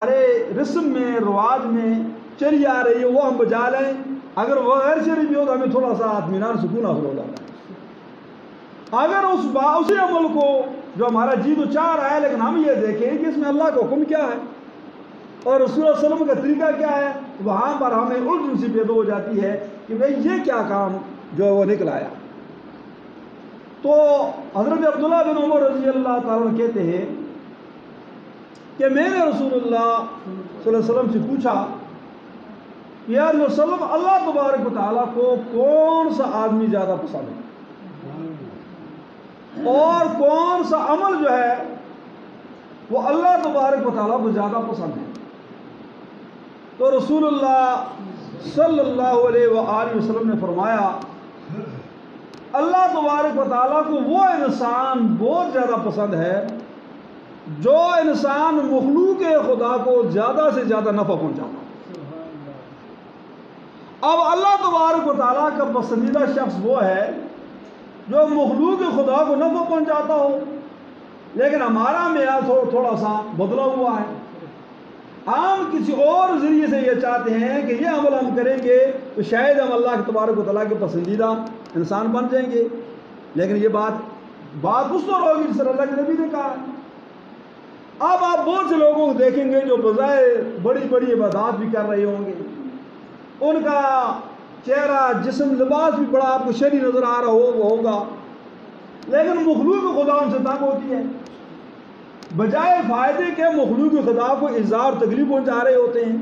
ہمارے رسم میں رواج میں چلی آ رہی ہے وہ ہم بجا لیں، اگر وہ غیر شرعی بھی ہو تو ہمیں تھوڑا سا اطمینان سکون حاصل ہو جاتا ہے۔ اگر اسی عمل کو جو ہمارا جی تو چاہ رہا ہے لیکن ہم یہ دیکھیں کہ اس میں اللہ کا حکم کیا ہے اور رسول اللہ صلی اللہ علیہ وسلم کا طریقہ کیا ہے، وہاں پر ہمیں الجھن سی پیدا ہو جاتی ہے کہ بھئی یہ کیا کام جو وہ نکل آیا۔ تو حضرت عبداللہ بن عمر رضی اللہ تعالیٰ عنہ کہتے ہیں کہ میں نے رسول اللہ صلی اللہ علیہ وسلم سے پوچھا یا رسول اللہ صلی اللہ علیہ وسلم، اللہ تبارک و تعالیٰ کو کون سا آدمی زیادہ پسند ہے اور کون سا عمل جو ہے وہ اللہ تبارک و تعالیٰ کو زیادہ پسند ہے؟ تو رسول اللہ صلی اللہ علیہ وآلہ وسلم نے فرمایا اللہ تبارک و تعالیٰ کو وہ انسان بہت زیادہ پسند ہے جو انسان مخلوق خدا کو زیادہ سے زیادہ نفع پہنچاتا۔ اب اللہ تبارک و تعالیٰ کا پسندیدہ شخص وہ ہے جو مخلوق خدا کو نفع پہنچاتا ہو، لیکن ہمارا معیار تھوڑا سا بدلا ہوا ہے۔ ہم کسی اور ذریعے سے یہ چاہتے ہیں کہ یہ عمل ہم کریں گے تو شاید ہم اللہ تبارک و تعالیٰ کے پسندیدہ انسان بن جائیں گے، لیکن یہ بات اس طرح ہوگی جس طرح اللہ کے نبی نے کہا ہے۔ اب آپ بہت سے لوگوں کو دیکھیں گے جو بظاہر بڑی بڑی عبادات بھی کر رہے ہوں گے، ان کا چہرہ جسم لباس بھی بڑا آپ کو شرعی نظر آ رہا ہوگا، لیکن مخلوق خدا ان سے تنگ ہوتی ہے، بجائے فائدے کے مخلوق خدا کو ایذا اور تکلیف پہنچا رہے ہوتے ہیں۔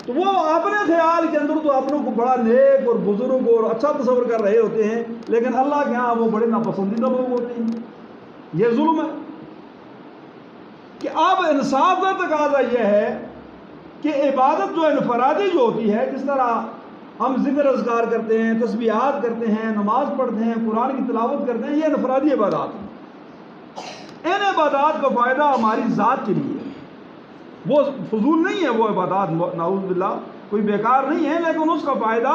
تو وہ اپنے خیال کے اندر تو اپنوں کو بڑا نیک اور بزرگ اور اچھا تصور کر رہے ہوتے ہیں، لیکن اللہ کے ہاں وہ بڑے ناپسندیدہ لوگ ہوتے ہیں۔ یہ ظلم ہے کہ اب انصاف کا تقاضا یہ ہے کہ عبادت جو انفرادی جو ہوتی ہے، جس طرح ہم ذکر اذکار کرتے ہیں، تسبیحات کرتے ہیں، نماز پڑھتے ہیں، قرآن کی تلاوت کرتے ہیں، یہ انفرادی عبادات ہیں۔ ان عبادات کا فائدہ ہماری ذات کے لیے ہے، وہ فضول نہیں ہے، وہ عبادات نعوذ باللہ کوئی بیکار نہیں ہے، لیکن اس کا فائدہ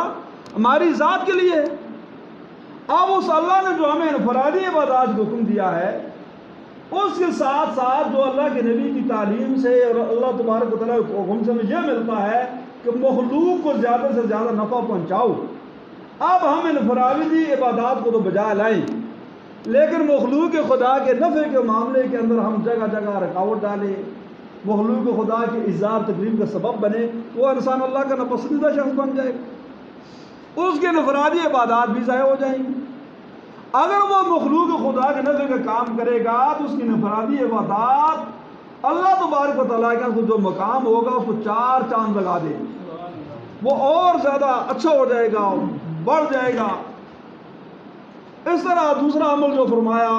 ہماری ذات کے لیے ہے۔ اب اس اللہ نے جو ہمیں انفرادی عبادات کو حکم دیا ہے، اس کے ساتھ ساتھ جو اللہ کے نبی کی تعلیم سے اور اللہ تبارک و تعالیٰ کے حکم سے ہمیں یہ ملتا ہے کہ مخلوق کو زیادہ سے زیادہ نفع پہنچاؤ۔ اب ہم انفرادی عبادات کو تو بجا لائیں، لیکن مخلوق خدا کے نفع کے معاملے کے اندر ہم جگہ جگہ رکاوٹ ڈالیں، مخلوق خدا کے ایذا تکلیف کا سبب بنے، وہ انسان اللہ کا ناپسندیدہ شخص بن جائے گا، اس کے انفرادی عبادات بھی ضائع ہو جائیں گی۔ اگر وہ مخلوق خدا کے نفع کا کام کرے گا تو اس کی انفرادی عبادات اللہ تبارک و تعالیٰ کا جو مقام ہوگا اس کو 4 چاند لگا دے، وہ اور زیادہ اچھا ہو جائے گا، بڑھ جائے گا۔ اس طرح دوسرا عمل جو فرمایا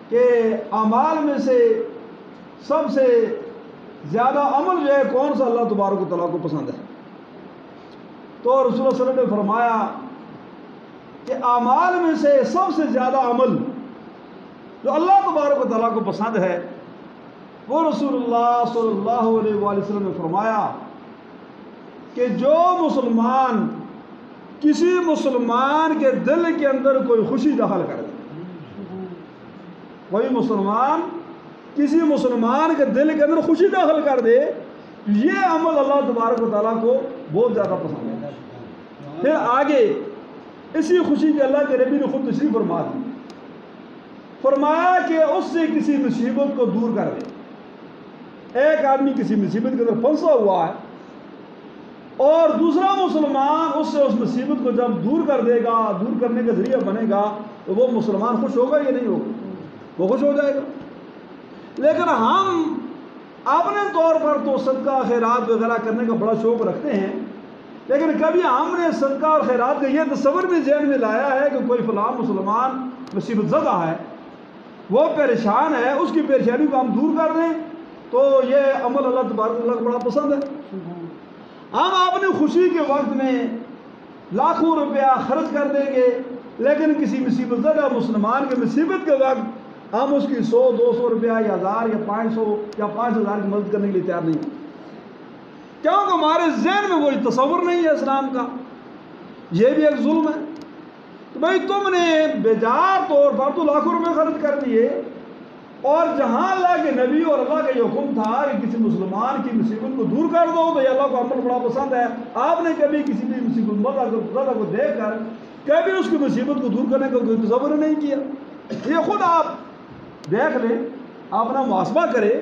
کہ اعمال میں سے سب سے زیادہ عمل جو ہے کون سا اللہ تبارک و تعالیٰ کو پسند ہے، تو رسول اللہ صلی اللہ علیہ وسلم نے فرمایا کہ اعمال میں سے سب سے زیادہ عمل جو اللہ تبارک و تعالیٰ کو پسند ہے، وہ رسول اللہ صلی اللہ علیہ وآلہ وسلم نے فرمایا کہ جو مسلمان کسی مسلمان کے دل کے اندر کوئی خوشی داخل کر دے، کوئی مسلمان کسی مسلمان کے دل کے اندر خوشی داخل کر دے، یہ عمل اللہ تبارک و تعالیٰ کو بہت زیادہ پسند ہے۔ پھر آگے اسی خوشی کے اللہ کے نبی نے خود تشریف فرما دی، فرمایا کہ اس سے کسی مصیبت کو دور کر دے۔ ایک آدمی کسی مصیبت کے اندر پھنسا ہوا ہے اور دوسرا مسلمان اس سے اس مصیبت کو جب دور کر دے گا، دور کرنے کا ذریعہ بنے گا، تو وہ مسلمان خوش ہوگا یا نہیں ہوگا؟ وہ خوش ہو جائے گا۔ لیکن ہم اپنے طور پر تو صدقہ خیرات وغیرہ کرنے کا بڑا شوق رکھتے ہیں، لیکن کبھی ہم نے صدقہ اور خیرات کا یہ تصور بھی ذہن میں لایا ہے کہ کوئی فلاں مسلمان مصیبت زدہ ہے، وہ پریشان ہے، اس کی پریشانی کو ہم دور کر دیں، تو یہ عمل اللہ تبارک و تعالیٰ کو بڑا پسند ہے۔ ہم اپنی خوشی کے وقت میں لاکھوں روپیہ خرچ کر دیں گے، لیکن کسی مصیبت زدہ مسلمان کے مصیبت کے وقت ہم اس کی 100-200 روپیہ یا 1000 یا 500 یا 5000 کی مدد کرنے کے لیے تیار نہیں، کیونکہ ہمارے ذہن میں وہی تصور نہیں ہے اسلام کا۔ یہ بھی ایک ظلم ہے۔ تو بھائی تم نے بیجار طور پر تو لاکھوں روپے خرچ کر دیے، اور جہاں اللہ کے نبی اور اللہ کا یہ حکم تھا کہ کسی مسلمان کی مصیبت کو دور کر دو تو یہ اللہ کو عمل بڑا پسند ہے. آپ نے کبھی کسی بھی مصیبت زدہ کو دیکھ کر کبھی اس کی مصیبت کو دور کرنے کا کوئی تصور نہیں کیا. یہ خود آپ دیکھ لیں، اپنا محاسبہ کرے،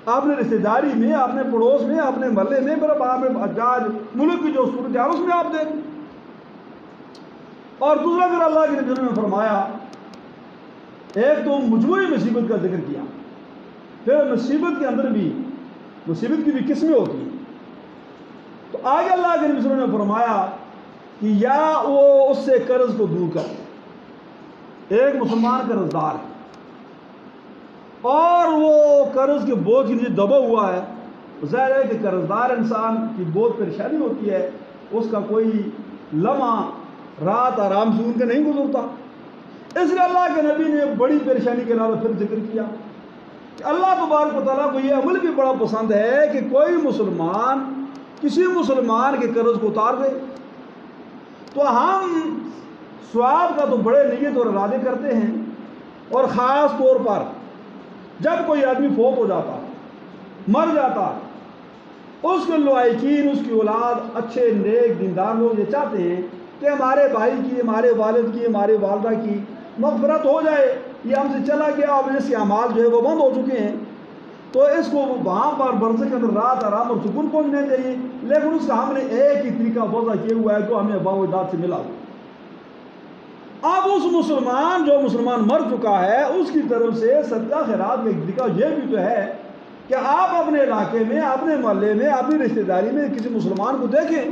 اپنے رشتہ داری میں، اپنے پڑوس میں، اپنے محلے میں، آج ملک کی جو صورت ہے اس میں آپ دیکھیں. اور دوسرا پھر اللہ کے نبی نے فرمایا، ایک تو مجموعی مصیبت کا ذکر کیا، پھر مصیبت کے اندر بھی مصیبت کی بھی قسمیں ہوتی ہیں. تو آگے اللہ کے نبی نے فرمایا کہ یا وہ اس سے قرض کو دور کر. ایک مسلمان قرض دار ہے اور وہ قرض کے بوجھ کے نیچے دبا ہوا ہے. ظاہر ہے کہ قرض دار انسان کی بہت پریشانی ہوتی ہے، اس کا کوئی لمحہ رات آرام سے ان کے نہیں گزرتا. اس لیے اللہ کے نبی نے بڑی پریشانی کے علاوہ پھر ذکر کیا کہ اللہ تبارک و تعالیٰ کو یہ عمل بھی بڑا پسند ہے کہ کوئی مسلمان کسی مسلمان کے قرض کو اتار دے. تو ہم ثواب کا تو بڑے نیت اور ارادے کرتے ہیں، اور خاص طور پر جب کوئی آدمی فوت ہو جاتا، مر جاتا، اس کے لوائقین، اس کی اولاد، اچھے نیک دیندار لوگ یہ چاہتے ہیں کہ ہمارے بھائی کی، ہمارے والد کی، ہمارے والدہ کی مغفرت ہو جائے، یہ ہم سے چلا گیا اور اس کے اعمال جو ہے وہ بند ہو چکے ہیں، تو اس کو وہاں پر برزخ کے اندر رات آرام اور سکون پہنچنے چاہیے. لیکن اس کا ہم نے ایک ہی طریقہ وضع کیا ہوا ہے جو ہمیں اباء و اجداد سے ملا. اب اس مسلمان جو مسلمان مر چکا ہے اس کی طرف سے صدقہ خیرات کا ایک طریقہ یہ بھی تو ہے کہ آپ اپنے علاقے میں، اپنے محلے میں، اپنی رشتہ داری میں کسی مسلمان کو دیکھیں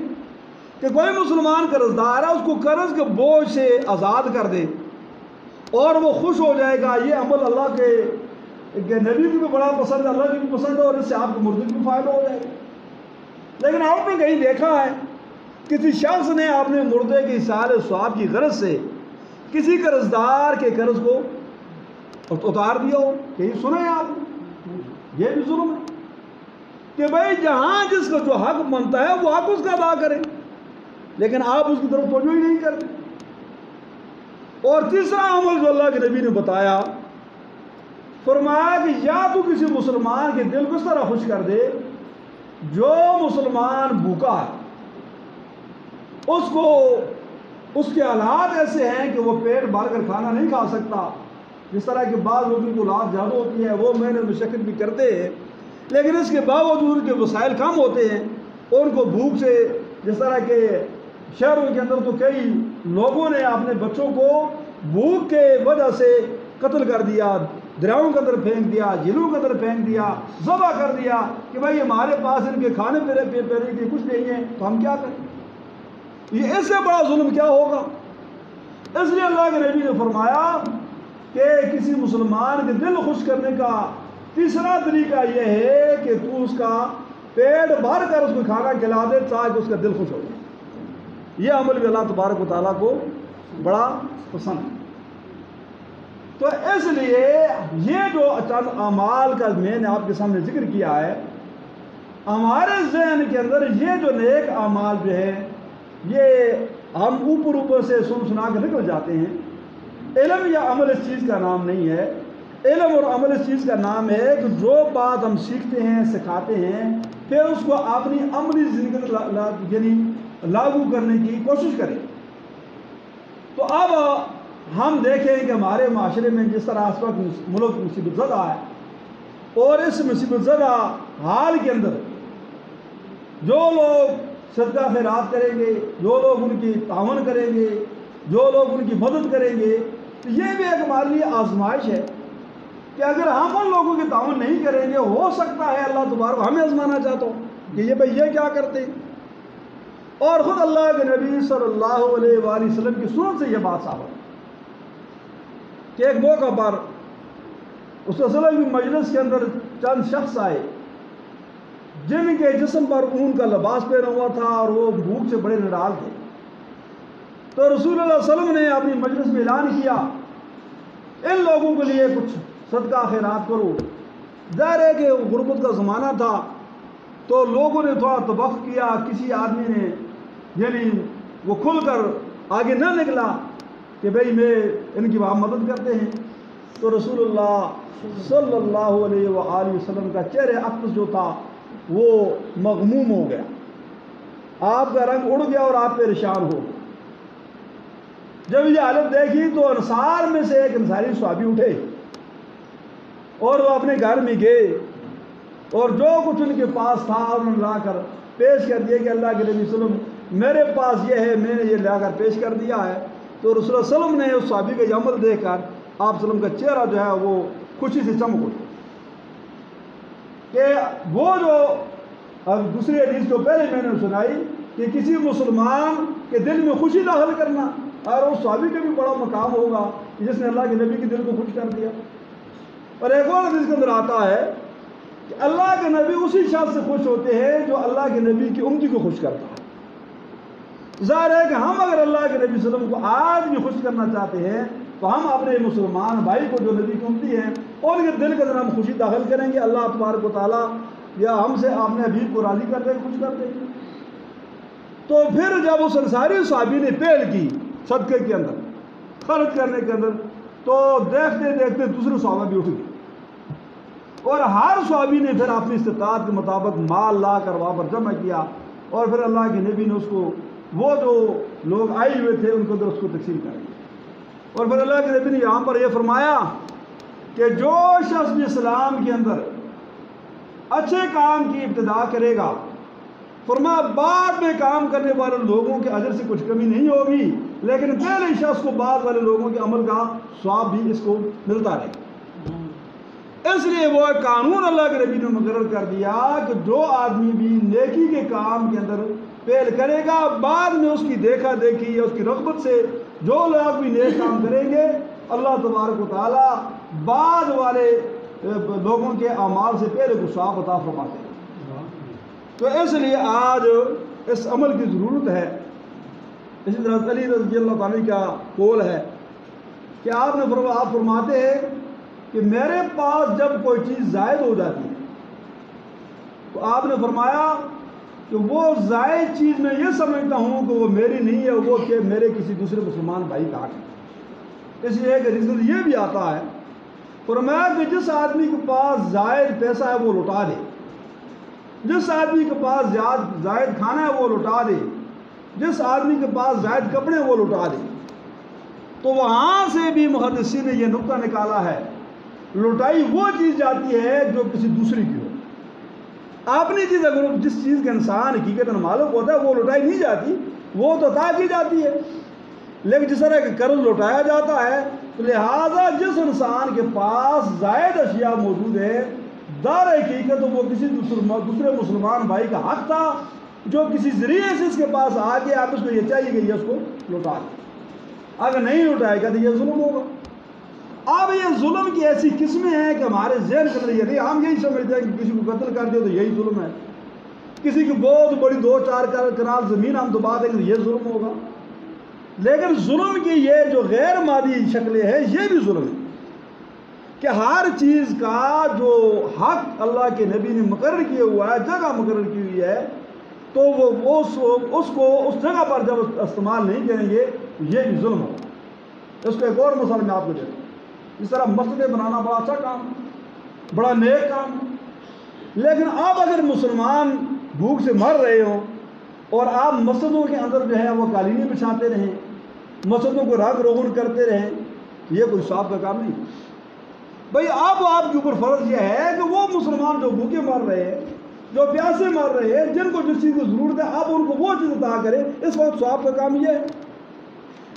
کہ کوئی مسلمان قرض دار ہے، اس کو قرض کے بوجھ سے آزاد کر دیں اور وہ خوش ہو جائے گا. یہ عمل اللہ کے نبی کو بھی بڑا پسند ہے، اللہ کی بھی پسند ہے، اور اس سے آپ کو مردے کو بھی فائدہ ہو جائے گا. لیکن آپ نے کہیں دیکھا ہے کسی شخص نے اپنے مردے کے اصالہ ثواب کی غرض سے کسی قرض دار کے قرض کو اتار دیا ہو؟ کہیں سنا ہے آپ نے؟ یہ بھی ظلم ہے کہ بھائی جہاں جس کا جو حق بنتا ہے وہ حق اس کا ادا کریں، لیکن آپ اس کی طرف توجہ ہی نہیں کرتے. اور تیسرا عمل جو اللہ کے نبی نے بتایا، فرمایا کہ یا تو کسی مسلمان کے دل کو اس طرح خوش کر دے، جو مسلمان بھوکا ہے، اس کے حالات ایسے ہیں کہ وہ پیٹ بھر کر کھانا نہیں کھا سکتا. جس طرح کہ بعض لوگوں کو اولاد زیادہ ہوتی ہے، وہ محنت مشقت بھی کرتے ہیں، لیکن اس کے باوجود ان کے وسائل کم ہوتے ہیں، اور ان کو بھوک سے، جس طرح کہ شہروں کے اندر تو کئی لوگوں نے اپنے بچوں کو بھوک کے وجہ سے قتل کر دیا، دریاؤں کے اندر پھینک دیا، جھیلوں کے اندر پھینک دیا، ذبح کر دیا کہ بھائی ہمارے پاس ان کے کھانے پینے کے کچھ نہیں ہے تو ہم کیا کریں. یہ اس سے بڑا ظلم کیا ہوگا؟ اس لیے اللہ کے نبی نے فرمایا کہ کسی مسلمان کے دل خوش کرنے کا تیسرا طریقہ یہ ہے کہ تو اس کا پیٹ بھر کر اس کو کھانا کھلا دے تاکہ اس کا دل خوش ہو جائے. یہ عمل بھی اللہ تبارک و تعالیٰ کو بڑا پسند ہے. تو اس لیے یہ جو چند اعمال کا میں نے آپ کے سامنے ذکر کیا ہے، ہمارے ذہن کے اندر یہ جو نیک اعمال جو ہے یہ ہم اوپر سے سنا کے نکل جاتے ہیں. علم یا عمل اس چیز کا نام نہیں ہے. علم اور عمل اس چیز کا نام ہے کہ جو بات ہم سیکھتے ہیں، سکھاتے ہیں، پھر اس کو اپنی عملی زندگی یعنی لاگو کرنے کی کوشش کریں. تو اب ہم دیکھیں کہ ہمارے معاشرے میں جس طرح اس وقت ملک مصیبت زدہ ہے، اور اس مصیبت زدہ حال کے اندر جو لوگ صدقہ خیرات کریں گے، جو لوگ ان کی تعاون کریں گے، جو لوگ ان کی مدد کریں گے، تو یہ بھی ایک ہمارے لیے آزمائش ہے کہ اگر ہم ان لوگوں کی تعاون نہیں کریں گے، ہو سکتا ہے اللہ تبارک ہمیں آزمانا چاہتا ہو کہ یہ بھائی یہ کیا کرتے ہیں. اور خود اللہ کے نبی صلی اللہ علیہ وآلہ وسلم کی سنت سے یہ بات ثابت ہے کہ ایک موقع پر اس رسول کی مجلس کے اندر چند شخص آئے جن کے جسم پر اون کا لباس پہنا ہوا تھا اور وہ بھوک سے بڑے نڈال تھے. تو رسول اللہ صلی اللہ علیہ وسلم نے اپنی مجلس میں اعلان کیا ان لوگوں کے لیے کچھ صدقہ خیرات کرو. ظاہر ہے کہ غربت کا زمانہ تھا تو لوگوں نے تھوڑا توقف کیا. کسی آدمی نے یعنی وہ کھل کر آگے نہ نکلا کہ بھئی میں ان کی وہاں مدد کرتے ہیں. تو رسول اللہ صلی اللہ علیہ وآلہ وسلم کا چہرے اقدس جو تھا وہ مغموم ہو گیا، آپ کا رنگ اڑ گیا اور آپ پریشان ہو گئے۔ جب یہ حالت دیکھی تو انصار میں سے ایک انصاری صحابی اٹھے اور وہ اپنے گھر میں گئے اور جو کچھ ان کے پاس تھا انہوں نے لا کر پیش کر دیا کہ اللہ کے نبی صلی اللہ علیہ وسلم میرے پاس یہ ہے، میں نے یہ لا کر پیش کر دیا ہے۔ تو رسول اللہ صلی اللہ علیہ وسلم نے اس صحابی کا یہ عمل دیکھ کر آپ صلی اللہ علیہ وسلم کا چہرہ جو ہے وہ خوشی سے چمک اٹھا کہ وہ جو دوسری حدیث جو پہلے میں نے سنائی کہ کسی مسلمان کے دل میں خوشی داخل کرنا، اور اس صحابی کا بھی بڑا مقام ہوگا جس نے اللہ کے نبی کے دل کو خوش کر دیا۔ اور ایک اور حدیث کے اندر آتا ہے کہ اللہ کے نبی اسی شخص سے خوش ہوتے ہیں جو اللہ کے نبی کی امتی کو خوش کرتا ہے۔ ظاہر ہے کہ ہم اگر اللہ کے نبی صلی اللہ علیہ وسلم کو آج بھی خوش کرنا چاہتے ہیں تو ہم اپنے مسلمان بھائی کو جو نبی کی امتی ہیں اور ان کے دل کے اندر ہم خوشی داخل کریں گے، اللہ تبارک و تعالیٰ یا ہم سے اپنے حبیب کو راضی کر دیں گے، خوش کر دیں گے۔ تو پھر جب اس انصاری صحابی نے پہل کی صدقے کے اندر، خرچ کرنے کے اندر، تو دیکھتے دیکھتے دوسرے صحابہ بھی اٹھ گئے اور ہر صحابی نے پھر اپنی استطاعت کے مطابق مال لا کر وہاں پر جمع کیا، اور پھر اللہ کے نبی نے اس کو وہ جو لوگ آئے ہوئے تھے ان کو اندر اس کو تقسیم کر دیا۔ اور پھر اللہ کے نبی نے یہاں پر یہ فرمایا کہ جو شخص بھی اسلام کے اندر اچھے کام کی ابتدا کرے گا، فرمایا بعد میں کام کرنے والے لوگوں کے اجر سے کچھ کمی نہیں ہوگی، لیکن پہلے شخص کو بعد والے لوگوں کے عمل کا ثواب بھی اس کو ملتا رہے گا۔ اس لیے وہ قانون اللہ کے نبی نے مقرر کر دیا کہ جو آدمی بھی نیکی کے کام کے اندر پہل کرے گا، بعد میں اس کی دیکھا دیکھی یا اس کی رغبت سے جو لوگ بھی نیک کام کریں گے، اللہ تبارک و تعالیٰ بعد والے لوگوں کے اعمال سے پہلے کو ثواب عطا فرماتے ہیں۔ تو اس لیے آج اس عمل کی ضرورت ہے۔ اسی طرح علی رضی اللہ عنہ کا قول ہے کہ آپ فرماتے ہیں کہ میرے پاس جب کوئی چیز زائد ہو جاتی ہے تو آپ نے فرمایا کہ وہ زائد چیز میں یہ سمجھتا ہوں کہ وہ میری نہیں ہے، وہ کہ میرے کسی دوسرے مسلمان بھائی کا حق ہے۔ اس لیے کہ رزق یہ بھی آتا ہے، فرمایا کہ جس آدمی کے پاس زائد پیسہ ہے وہ لوٹا دے، جس آدمی کے پاس زائد کھانا ہے وہ لوٹا دے، جس آدمی کے پاس زائد کپڑے وہ لوٹا دے۔ تو وہاں سے بھی محدثین نے یہ نقطہ نکالا ہے، لوٹائی وہ چیز جاتی ہے جو کسی دوسری کی ہو۔ اپنی چیز اگر جس چیز کا انسان حقیقتاً معلوم ہوتا ہے وہ لوٹائی نہیں جاتی، وہ تو عطا کی جاتی ہے، لیکن جس طرح کہ قرض لوٹایا جاتا ہے، تو لہٰذا جس انسان کے پاس زائد اشیاء موجود ہے دار حقیقت وہ کسی دوسرے مسلمان بھائی کا حق تھا جو کسی ذریعے سے اس کے پاس آ کے آپ اس کو یہ چاہیے کہ یہ اس کو لوٹا دیں، اگر نہیں لوٹائے گا تو یہ ظلم ہوگا۔ اب یہ ظلم کی ایسی قسمیں ہیں کہ ہمارے ذہن کے اندر یہ نہیں، ہم یہی سمجھتے ہیں کہ کسی کو قتل کر دے تو یہی ظلم ہے، کسی کی بہت بڑی 2-4 کنال زمین ہم دبا دیں گے یہ ظلم ہوگا۔ لیکن ظلم کی یہ جو غیر مادی شکلیں ہیں یہ بھی ظلم ہے کہ ہر چیز کا جو حق اللہ کے نبی نے مقرر کیا ہوا ہے، جگہ مقرر کی ہوئی ہے، تو وہ اس کو اس جگہ پر جب استعمال نہیں کریں گے یہ بھی ظلم ہوگا۔ اس کو ایک اور مثال میں آپ کو دیتا ہوں، اس طرح مسجدیں بنانا بڑا اچھا کام، بڑا نیک کام، لیکن اب اگر مسلمان بھوک سے مر رہے ہوں اور آپ مسجدوں کے اندر جو ہے وہ قالینیں بچھاتے رہیں، مسجدوں کو رنگ روغن کرتے رہیں، یہ کوئی ثواب کا کام نہیں۔ بھئی اب آپ کے اوپر فرض یہ ہے کہ وہ مسلمان جو بھوکے مر رہے ہیں، جو پیاسے مر رہے ہیں، جن کو جس چیز کی ضرورت ہے، آپ ان کو وہ چیز عطا کریں، اس وقت ثواب کا کام یہ ہے۔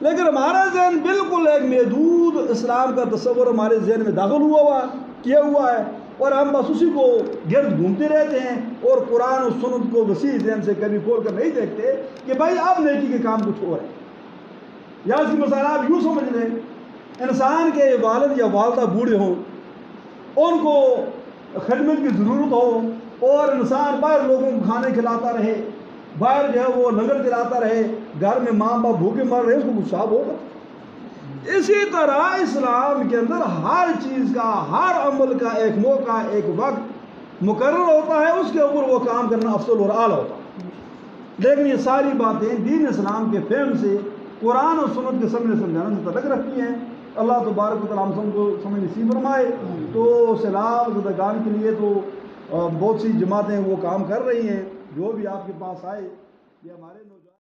لیکن ہمارا ذہن بالکل ایک محدود اسلام کا تصور ہمارے ذہن میں داخل کیا ہوا ہے، اور ہم بس اسی کو گرد گھومتے رہتے ہیں اور قرآن و سنت کو وسیع ذہن سے کبھی کھول کر نہیں دیکھتے کہ بھائی اب نیکی کے کام کچھ اور ہے۔ یا اس کی مثال آپ یوں سمجھ لیں، انسان کے والد یا والدہ بوڑھے ہوں، ان کو خدمت کی ضرورت ہو اور انسان باہر لوگوں کو کھانے کھلاتا رہے، باہر جو ہے وہ لنگر چلاتا رہے، گھر میں ماں باپ بھوکے مر رہے، اس کو کچھ ثواب ہوگا؟ اسی طرح اسلام کے اندر ہر چیز کا، ہر عمل کا ایک موقع، ایک وقت مقرر ہوتا ہے، اس کے اوپر وہ کام کرنا افضل اور اعلیٰ ہوتا ہے۔ لیکن یہ ساری باتیں دین اسلام کے فہم سے، قرآن اور سنت کے سامنے سمجھانے سے تعلق رکھتی ہیں، اللہ تبارک و تعالیٰ ہم سب کو سمجھ نصیب فرمائے۔ تو سیلاب زدگان کے لیے تو بہت سی جماعتیں وہ کام کر رہی ہیں، جو بھی آپ کے پاس آئے یہ ہمارے